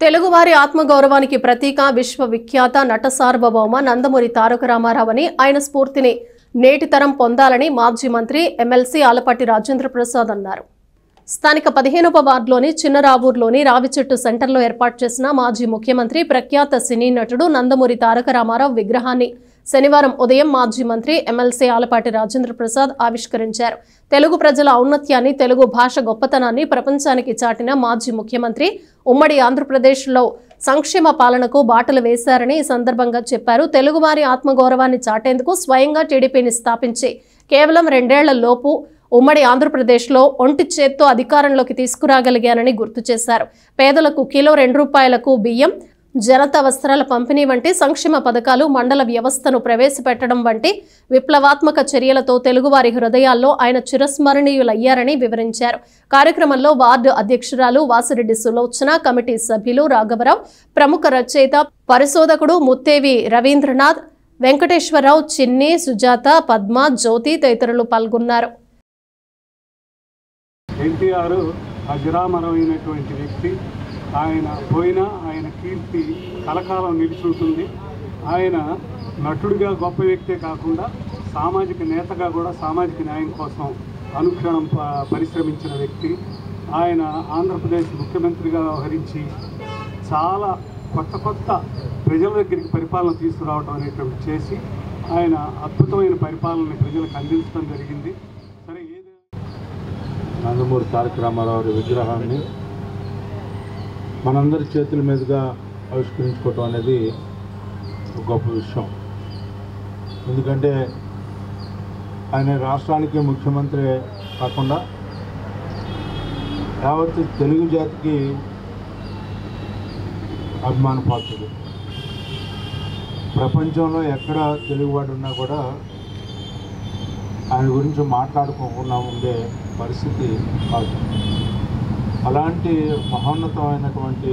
తెలుగువారి ఆత్మగౌరవానికి ప్రతీక విశ్వవిఖ్యాత నట సార్వభౌమ నందమూరి తారక రామారావు అని ఆయన స్ఫూర్తిని నేటి తరం పొందాలని మాజీ మంత్రి ఎమ్మెల్సీ ఆలపాటి రాజేంద్ర ప్రసాద్ అన్నారు. స్థానిక 15వ వార్డులోని చిన్నరావూరులోని రావిచెట్టు సెంటర్లో ఏర్పాటు చేసిన మాజీ ముఖ్యమంత్రి ప్రఖ్యాత సినీ నటుడు నందమూరి తారక రామారావు విగ్రహాన్ని శనివారం ఉదయం మాజీ మంత్రి ఎమ్మెల్సీ ఆలపాటి రాజేంద్ర ప్రసాద్ ఆవిష్కరించారు. తెలుగు ప్రజల ఔన్నత్యాన్ని, తెలుగు భాష గొప్పతనాన్ని ప్రపంచానికి చాటిన మాజీ ముఖ్యమంత్రి ఉమ్మడి ఆంధ్రప్రదేశ్లో సంక్షేమ పాలనకు బాటలు వేశారని ఈ సందర్భంగా చెప్పారు. తెలుగువారి ఆత్మగౌరవాన్ని చాటేందుకు స్వయంగా టీడీపీని స్థాపించి కేవలం 2 ఏళ్ల లోపు ఉమ్మడి ఆంధ్రప్రదేశ్లో ఒంటి చేత్తో అధికారంలోకి తీసుకురాగలిగానని గుర్తు చేశారు. పేదలకు కిలో ₹2 బియ్యం, జనతా వస్త్రాల పంపిణీ వంటి సంక్షేమ పథకాలు, మండల వ్యవస్థను ప్రవేశపెట్టడం వంటి విప్లవాత్మక చర్యలతో తెలుగువారి హృదయాల్లో ఆయన చిరస్మరణీయులయ్యారని వివరించారు. కార్యక్రమంలో వార్డు అధ్యక్షురాలు వాసిరెడ్డి సులోచన, కమిటీ సభ్యులు రాఘవరావు, ప్రముఖ రచయిత పరిశోధకుడు ముత్తేవి రవీంద్రనాథ్, వెంకటేశ్వరరావు, చిన్ని, సుజాత, పద్మ, జ్యోతి తదితరులు పాల్గొన్నారు. ఎన్టీఆర్ అజరామరమైనటువంటి వ్యక్తి. ఆయన పోయినా ఆయన కీర్తి కలకాలం నిలిచుంటుంది. ఆయన నటుడిగా గొప్ప వ్యక్తే కాకుండా సామాజిక నేతగా కూడా సామాజిక న్యాయం కోసం అనుక్షణం పరిశ్రమించిన వ్యక్తి. ఆయన ఆంధ్రప్రదేశ్ ముఖ్యమంత్రిగా వ్యవహరించి చాలా కొత్త ప్రజల దగ్గరికి పరిపాలన తీసుకురావడం అనేటువంటి చేసి ఆయన అద్భుతమైన పరిపాలనని ప్రజలకు అందించడం జరిగింది. సరే, నందమూరి తారక రామారావు విగ్రహాన్ని మనందరి చేతుల మీదుగా ఆవిష్కరించుకోవటం అనేది ఒక గొప్ప విషయం. ఎందుకంటే ఆయన రాష్ట్రానికి ముఖ్యమంత్రి కాకుండా యావత్ తెలుగు జాతికి అభిమాన పాత్రుడు. ప్రపంచంలో ఎక్కడ తెలుగువాడు ఉన్నా కూడా ఆయన గురించి మాట్లాడుకోకుండా ఉండే పరిస్థితి కాదు. అలాంటి మహోన్నతమైనటువంటి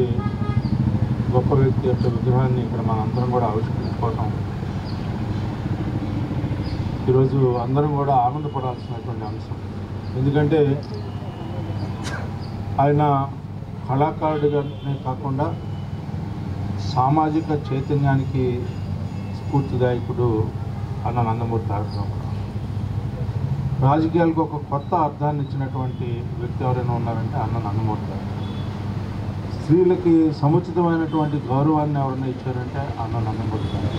గొప్ప వ్యక్తి యొక్క విగ్రహాన్ని ఇక్కడ మనందరం కూడా ఆవిష్కరించుకోవటం ఈరోజు అందరం కూడా ఆనందపడాల్సినటువంటి అంశం. ఎందుకంటే ఆయన కళాకారుడిగానే కాకుండా సామాజిక చైతన్యానికి స్ఫూర్తిదాయకుడు అన్న నందమూరి తారక రామారావు. రాజకీయాలకు ఒక కొత్త అర్థాన్ని ఇచ్చినటువంటి వ్యక్తి ఎవరైనా ఉన్నారంటే అన్న నందమూరి గారు. స్త్రీలకి సముచితమైనటువంటి గౌరవాన్ని ఎవరైనా ఇచ్చారంటే అన్న నందమూరి గారు.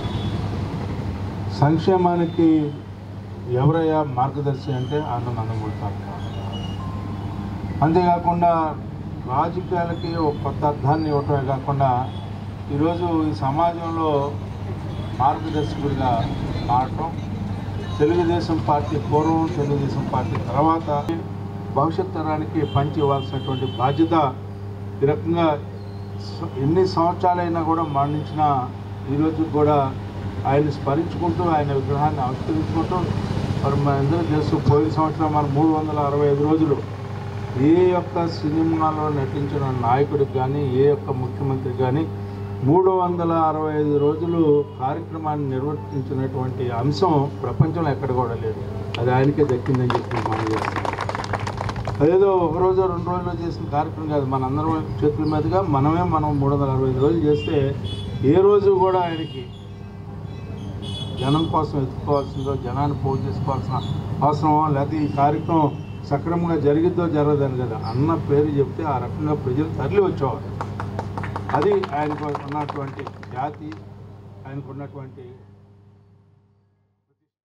సంక్షేమానికి ఎవరయ్యా మార్గదర్శి అంటే అన్న నందమూరి గారు. అంతేకాకుండా రాజకీయాలకి ఒక కొత్త అర్థాన్ని ఇవ్వటమే కాకుండా ఈరోజు ఈ సమాజంలో మార్గదర్శకుడిగా మారటం, తెలుగుదేశం పార్టీ పూర్వం, తెలుగుదేశం పార్టీ తర్వాత భవిష్యత్ తరానికి పంచి ఇవ్వాల్సినటువంటి బాధ్యత ఈ రకంగా ఎన్ని సంవత్సరాలైనా కూడా మరణించిన ఈరోజు కూడా ఆయన్ని స్మరించుకుంటూ ఆయన విగ్రహాన్ని ఆవిష్కరించుకుంటూ మరి మనందరూ చేస్తూ పోయిన సంవత్సరం మనం 365 రోజులు ఏ యొక్క సినిమాలో నటించిన నాయకుడికి కానీ ఏ యొక్క ముఖ్యమంత్రికి కానీ 365 రోజులు కార్యక్రమాన్ని నిర్వర్తించినటువంటి అంశం ప్రపంచంలో ఎక్కడ కూడా లేదు. అది ఆయనకే దక్కిందని చెప్పి మనం చేస్తాం. అదేదో 1 రోజు 2 రోజులు చేసిన కార్యక్రమం కాదు. మనందరం చేతుల మీదుగా మనం 365 రోజులు చేస్తే ఏ రోజు కూడా ఆయనకి జనం కోసం ఎత్తుకోవాల్సిందో, జనాన్ని పోగు చేసుకోవాల్సిన అవసరమో, లేకపోతే ఈ కార్యక్రమం సక్రమంగా జరిగిద్దో జరగదని కదా అన్న పేరు చెప్తే ఆ రకంగా ప్రజలు తరలి వచ్చేవారు. అది ఆయనకు ఉన్నటువంటి జాతి, ఆయనకు ఉన్నటువంటి